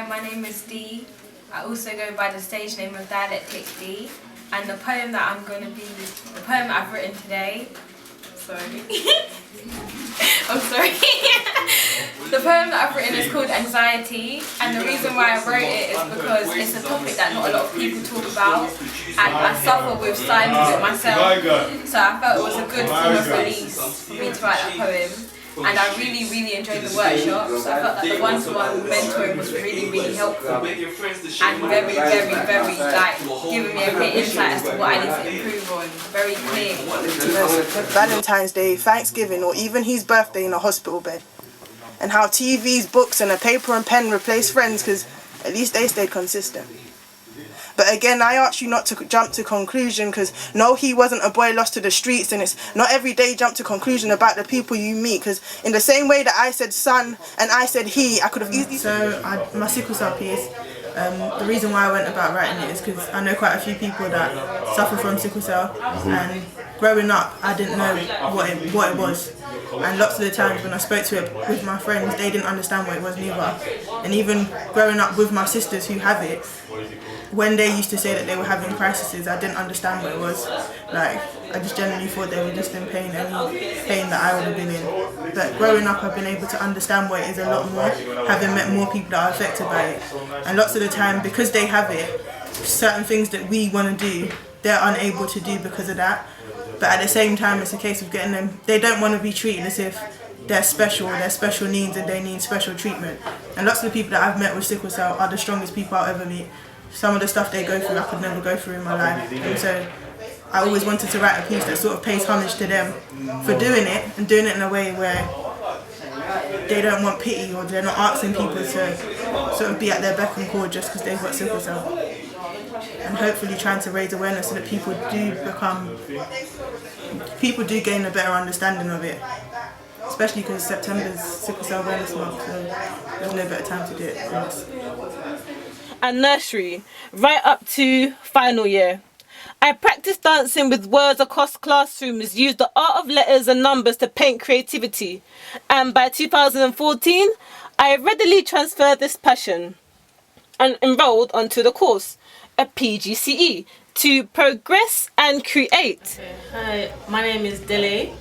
my name is Dee. I also go by the stage name of Dialectic D. And the poem that the poem that I've written today, sorry. I'm sorry. The poem that I've written is called Anxiety, and the reason why I wrote it is because it's a topic that not a lot of people talk about, and I suffer with signs of it myself. So I felt it was a good form of release for me to write that poem. And I really enjoyed the workshop, so I felt that the one-to-one mentoring was really helpful and very like giving me a clear insight as to what I need to improve on, very clear. Valentine's Day, Thanksgiving, or even his birthday in a hospital bed, and how TVs, books and a paper and pen replace friends because at least they stayed consistent. But again, I ask you not to jump to conclusion because no, he wasn't a boy lost to the streets, and it's not every day jump to conclusion about the people you meet, because in the same way that I said son and I said he, I could have easily... So my sickle cell piece, the reason why I went about writing it is because I know quite a few people that suffer from sickle cell, and growing up I didn't know what it was, and lots of the times when I spoke to it with my friends, they didn't understand what it was neither. And even growing up with my sisters who have it, when they used to say that they were having crises, I didn't understand what it was. Like, I just genuinely thought they were just in pain, any pain that I would have been in. But growing up, I've been able to understand what it is a lot more, having met more people that are affected by it. And lots of the time, because they have it, certain things that we want to do, they're unable to do because of that. But at the same time, it's a case of getting them, they don't want to be treated as if they're special needs and they need special treatment. And lots of the people that I've met with sickle cell are the strongest people I'll ever meet. Some of the stuff they go through I could never go through in my life, and so I always wanted to write a piece that sort of pays homage to them for doing it, and doing it in a way where they don't want pity or they're not asking people to sort of be at their beck and call just because they've got sickle cell, and hopefully trying to raise awareness so that people do gain a better understanding of it, especially because September's Sickle Cell Awareness Month, so there's no better time to do it. And nursery, right up to final year. I practiced dancing with words across classrooms, used the art of letters and numbers to paint creativity. And by 2014, I readily transferred this passion and enrolled onto the course, a PGCE, to progress and create. Hi, my name is Dele,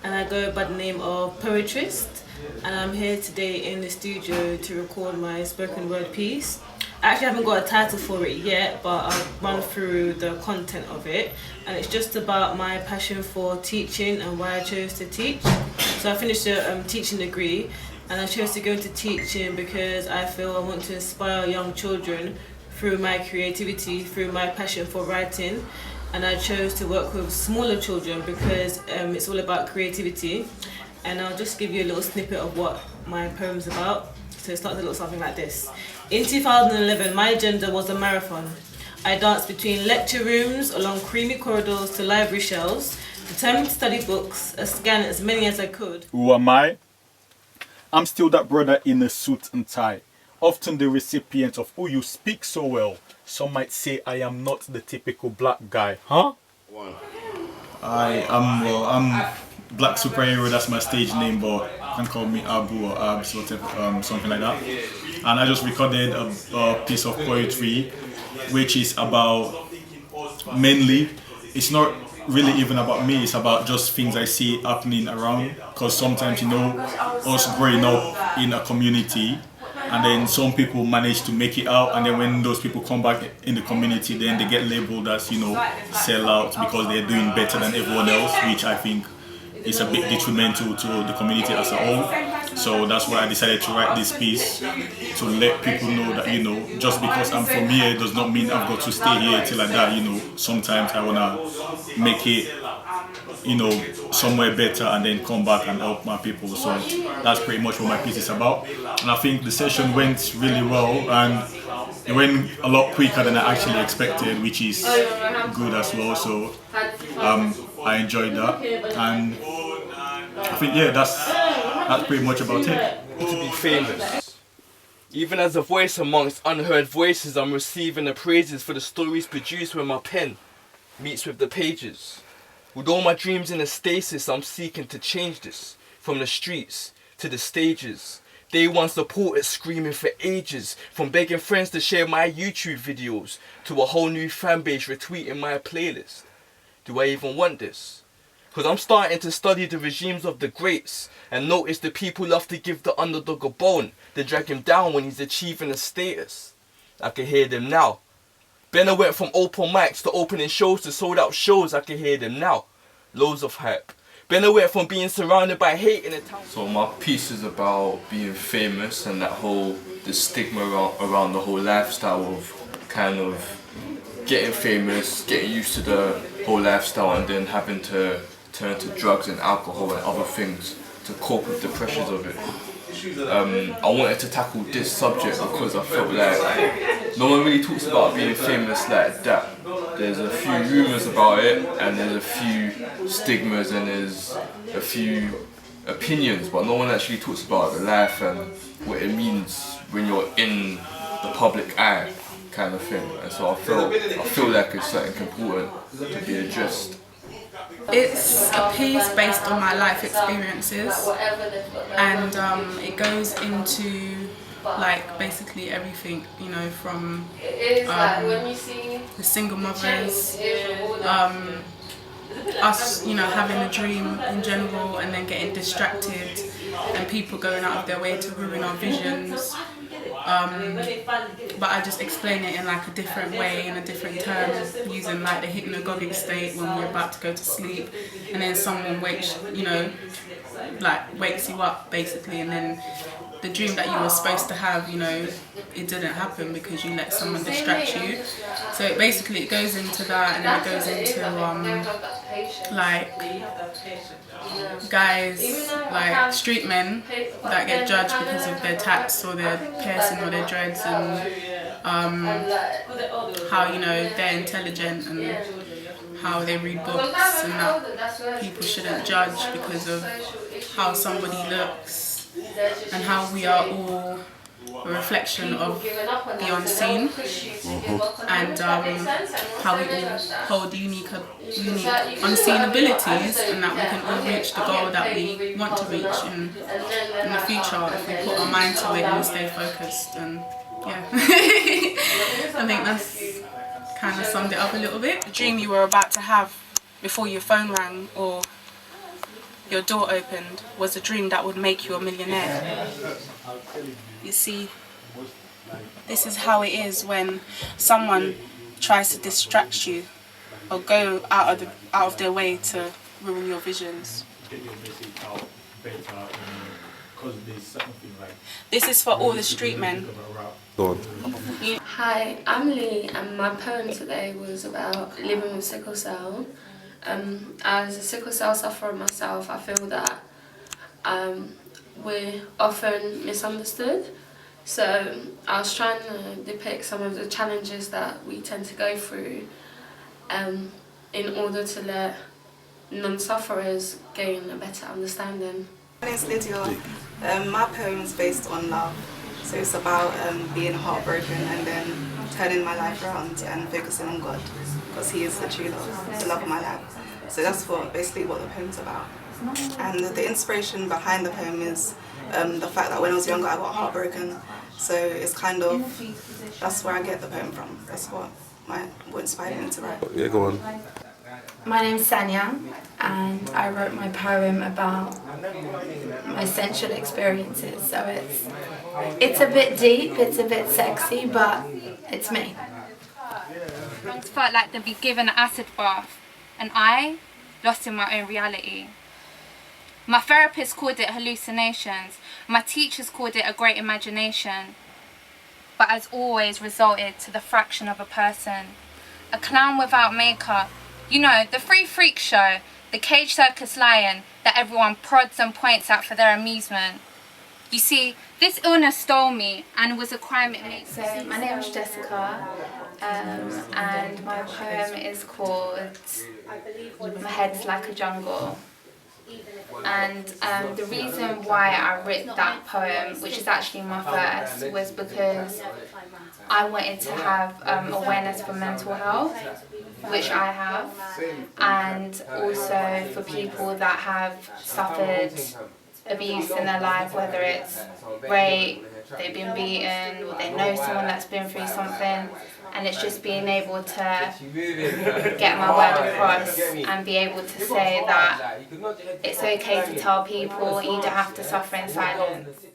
and I go by the name of Poetrist, and I'm here today in the studio to record my spoken word piece. I actually haven't got a title for it yet, but I'll run through the content of it, and it's just about my passion for teaching and why I chose to teach. So I finished a teaching degree, and I chose to go into teaching because I feel I want to inspire young children through my creativity, through my passion for writing. And I chose to work with smaller children because it's all about creativity. And I'll just give you a little snippet of what my poem's about. So it starts a little something like this. In 2011, my agenda was a marathon. I danced between lecture rooms, along creamy corridors to library shelves, determined to study books, scan as many as I could. Who am I? I'm still that brother in a suit and tie, often the recipient of "Oh, you speak so well." Some might say I am not the typical black guy, huh? I'm Black Superhero, that's my stage name, but you can call me Abu or Abs, whatever, something like that. And I just recorded a piece of poetry, which is about, mainly, it's not really even about me, it's about just things I see happening around. Because sometimes, us growing up in a community, and then some people manage to make it out, and then when those people come back in the community, then they get labeled as, sellouts because they're doing better than everyone else, which I think is a bit detrimental to the community as a whole. So that's why I decided to write this piece, to let people know that, just because I'm from here does not mean I've got to stay here till I die. Sometimes I want to make it, somewhere better and then come back and help my people. So that's pretty much what my piece is about. And I think the session went really well, and it went a lot quicker than I actually expected, which is good as well. So I enjoyed that, and I think that's pretty much about it. To be famous. Even as a voice amongst unheard voices, I'm receiving the praises for the stories produced when my pen meets with the pages. With all my dreams in a stasis, I'm seeking to change this, from the streets to the stages. Day one supporters screaming for ages, from begging friends to share my YouTube videos to a whole new fan base retweeting my playlist. Do I even want this? Because I'm starting to study the regimes of the greats and notice the people love to give the underdog a bone, they drag him down when he's achieving a status. I can hear them now. Benna went from open mics to opening shows to sold out shows, I can hear them now. Loads of hype. Benna went from being surrounded by hate in a town. So my piece is about being famous and the stigma around the whole lifestyle of kind of getting famous, getting used to the whole lifestyle and then having to turn to drugs and alcohol and other things to cope with the pressures of it. I wanted to tackle this subject because I felt like no one really talks about being famous like that. There's a few rumours about it and there's a few stigmas and there's a few opinions, but no one actually talks about the life and what it means when you're in the public eye kind of thing. And so I feel like it's something important to be addressed. It's a piece based on my life experiences, and it goes into like basically everything, you know, from the single mothers, us, you know, having a dream in general and then getting distracted and people going out of their way to ruin our visions. But I just explain it in like a different way, in a different term, using like the hypnagogic state when we're about to go to sleep, and then someone wakes you up basically, and then the dream that you were supposed to have, you know, it didn't happen because you let someone distract you. So it basically it goes into that, and then it goes into like guys, like street men that get judged because of their tats or their piercing or their dreads, and how, you know, they're intelligent and how they read books, and that people shouldn't judge because of how somebody looks, and how we are all a reflection of the unseen, and how we all hold unique unseen abilities, and that we can all reach the goal that we want to reach in the future if we put our mind to it and we stay focused. And yeah, I think that's kind of summed it up a little bit. The dream you were about to have before your phone rang or your door opened was a dream that would make you a millionaire. You see, this is how it is when someone tries to distract you or go out of their way to ruin your visions. This is for all the street men. Hi, I'm Lee, and my poem today was about living with sickle cell. As a sickle cell sufferer myself, I feel that we're often misunderstood. So I was trying to depict some of the challenges that we tend to go through in order to let non-sufferers gain a better understanding. My name's Lydia. My poem is based on love. So it's about being heartbroken and then turning my life around and focusing on God, because He is the true love, the love of my life. So that's basically what the poem's about. And the inspiration behind the poem is the fact that when I was younger I got heartbroken. So it's kind of, that's where I get the poem from. That's what inspired me to write. Yeah, go on. My name's Sanya, and I wrote my poem about my sensual experiences. So it's a bit deep, it's a bit sexy, but it's me. I once felt like they'd be given an acid bath, and I lost in my own reality. My therapist called it hallucinations. My teachers called it a great imagination. But as always resulted to the fraction of a person. A clown without makeup. You know, the free freak show, the cage circus lion that everyone prods and points at for their amusement. You see, this illness stole me and was a crime it makes. So my name is Jessica, and my poem is called My Head's Like a Jungle. And the reason why I wrote that poem, which is actually my first, was because I wanted to have awareness for mental health, which I have, and also for people that have suffered abuse in their life, whether it's rape, they've been beaten, or they know someone that's been through something. And it's just being able to get my word across and be able to say that it's okay to tell people, you don't have to suffer in silence.